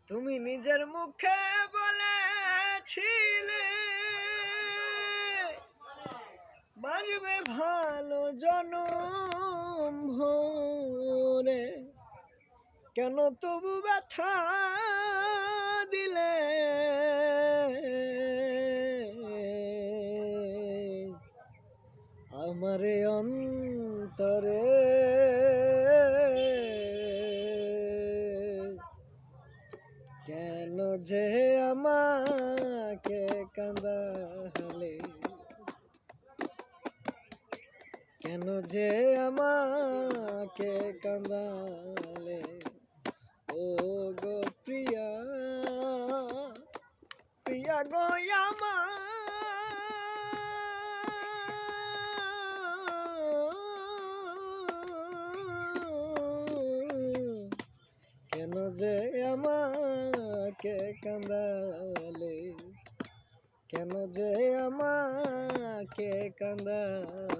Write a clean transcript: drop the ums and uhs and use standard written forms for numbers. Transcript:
তুমি নিজের মুখে বলেছিলে বাজবে ভালো জনম ভরে, কেন তবু ব্যথা দিলে? আমারে অন্তরে কেন যে আমাকে কাঁদালে, কেন যে আমাকে কাঁদালে? ও গো প্রিয়া, প্রিয়া গো আমার, কেন যে আমাকে কাঁদালে, কেন যে আমাকে কাঁদালে?